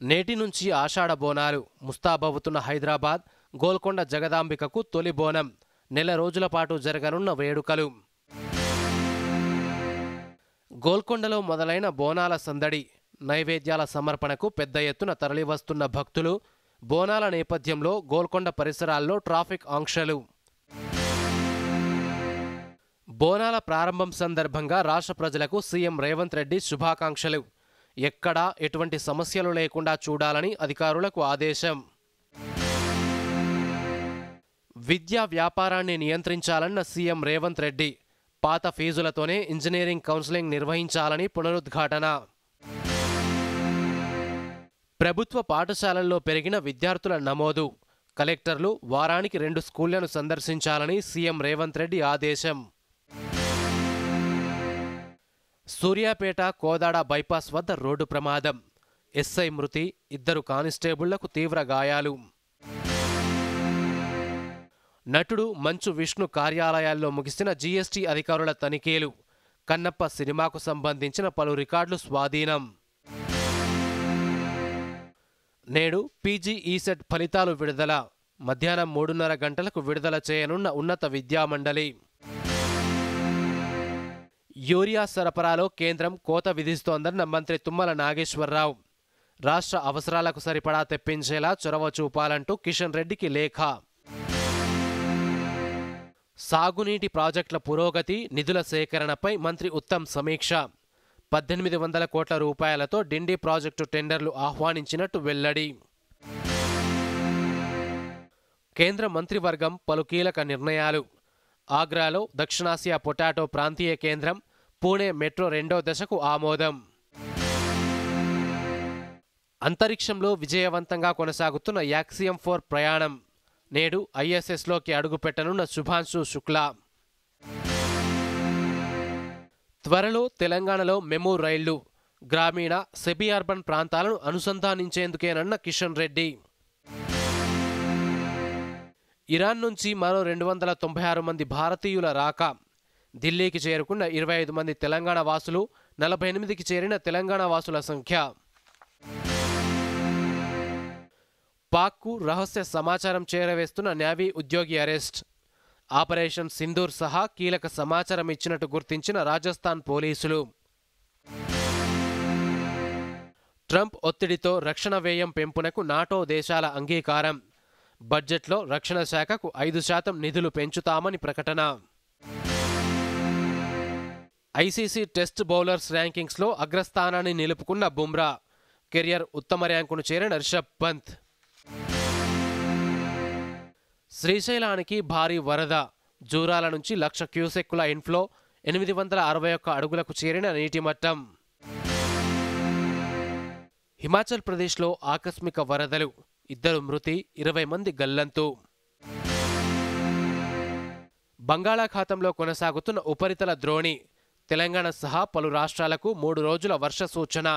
నేటి నుంచి ఆషాఢ బోనాలు ముస్తాబవుతున్న హైదరాబాద్ గోల్కొండ జగదాంబికకు తొలి బోనం నెల రోజుల పాటు జరగనున్న వేడుకలు. గోల్కొండలో మొదలైన బోనాల సందడి. నైవేద్యాల సమర్పణకు పెద్ద ఎత్తున తరలివస్తున్న భక్తులు. బోనాల నేపథ్యంలో గోల్కొండ పరిసరాల్లో ట్రాఫిక్ ఆంక్షలు. బోనాల ప్రారంభం సందర్భంగా రాష్ట్ర ప్రజలకు సీఎం రేవంత్ రెడ్డి శుభాకాంక్షలు. ఎక్కడా ఎటువంటి సమస్యలు లేకుండా చూడాలని అధికారులకు ఆదేశం. విద్యా వ్యాపారాన్ని నియంత్రించాలన్న సీఎం రేవంత్ రెడ్డి. పాత ఫీజులతోనే ఇంజనీరింగ్ కౌన్సిలింగ్ నిర్వహించాలని పునరుద్ఘాటన. ప్రభుత్వ పాఠశాలల్లో పెరిగిన విద్యార్థుల నమోదు. కలెక్టర్లు వారానికి 2 స్కూళ్లను సందర్శించాలని సీఎం రేవంత్ రెడ్డి ఆదేశం. సూర్యాపేట కోదాడ బైపాస్ వద్ద రోడ్డు ప్రమాదం. ఎస్ఐ మృతి, 2 కానిస్టేబుళ్లకు తీవ్ర గాయాలు. నటుడు మంచు విష్ణు కార్యాలయాల్లో ముగిసిన జీఎస్టీ అధికారుల తనిఖీలు. కన్నప్ప సినిమాకు సంబంధించిన పలు రికార్డులు స్వాధీనం. నేడు పీజీ ఈసెట్ ఫలితాలు విడుదల. మధ్యాహ్నం 3:30 గంటలకు విడుదల చేయనున్న ఉన్నత విద్యామండలి. యూరియా సరఫరాలో కేంద్రం కోత విధిస్తోందన్న మంత్రి తుమ్మల నాగేశ్వరరావు. రాష్ట్ర అవసరాలకు సరిపడా తెప్పించేలా చొరవ చూపాలంటూ కిషన్ రెడ్డికి లేఖ. సాగునీటి ప్రాజెక్టుల పురోగతి, నిధుల సేకరణపై మంత్రి ఉత్తమ్ సమీక్ష. 1800 కోట్ల రూపాయలతో డిండి ప్రాజెక్టు టెండర్లు ఆహ్వానించినట్టు వెల్లడి. కేంద్ర మంత్రివర్గం పలు కీలక నిర్ణయాలు. ఆగ్రాలో దక్షిణాసియా పొటాటో ప్రాంతీయ కేంద్రం, పూణే మెట్రో 2వ దశకు ఆమోదం. అంతరిక్షంలో విజయవంతంగా కొనసాగుతున్న యాక్సియం 4 ప్రయాణం. నేడు ఐఎస్ఎస్లోకి అడుగుపెట్టనున్న శుభాంశు శుక్లా. త్వరలో తెలంగాణలో మెమూ రైళ్లు. గ్రామీణ, సెమీ అర్బన్ ప్రాంతాలను అనుసంధానించేందుకేనన్న కిషన్ రెడ్డి. ఇరాన్ నుంచి మరో 296 మంది భారతీయుల రాక. ఢిల్లీకి చేరుకున్న 25 మంది తెలంగాణ వాసులు, 48కి చేరిన తెలంగాణ వాసుల సంఖ్య. పాక్కు రహస్య సమాచారం చేరవేస్తున్న నేవీ ఉద్యోగి అరెస్ట్. ఆపరేషన్ సింధూర్ సహా కీలక సమాచారం ఇచ్చినట్టు గుర్తించిన రాజస్థాన్ పోలీసులు. ట్రంప్ ఒత్తిడితో రక్షణ వ్యయం పెంపునకు నాటో దేశాల అంగీకారం. బడ్జెట్లో రక్షణ శాఖకు 5% నిధులు పెంచుతామని ప్రకటన. ఐసీసీ టెస్ట్ బౌలర్స్ ర్యాంకింగ్స్లో అగ్రస్థానాన్ని నిలుపుకున్న బుమ్రా. కెరియర్ ఉత్తమ ర్యాంకును చేరిన రిషబ్ పంత్. శ్రీశైలానికి భారీ వరద. జూరాల నుంచి 1,00,000 క్యూసెక్కుల ఇన్ఫ్లో, 861 అడుగులకు చేరిన నీటి మట్టం. హిమాచల్ ప్రదేశ్లో ఆకస్మిక వరదలు. 2 మృతి, 20 మంది గల్లంతు. బంగాళాఖాతంలో కొనసాగుతున్న ఉపరితల ద్రోణి. తెలంగాణ సహా పలు రాష్ట్రాలకు 3 రోజుల వర్ష సూచన.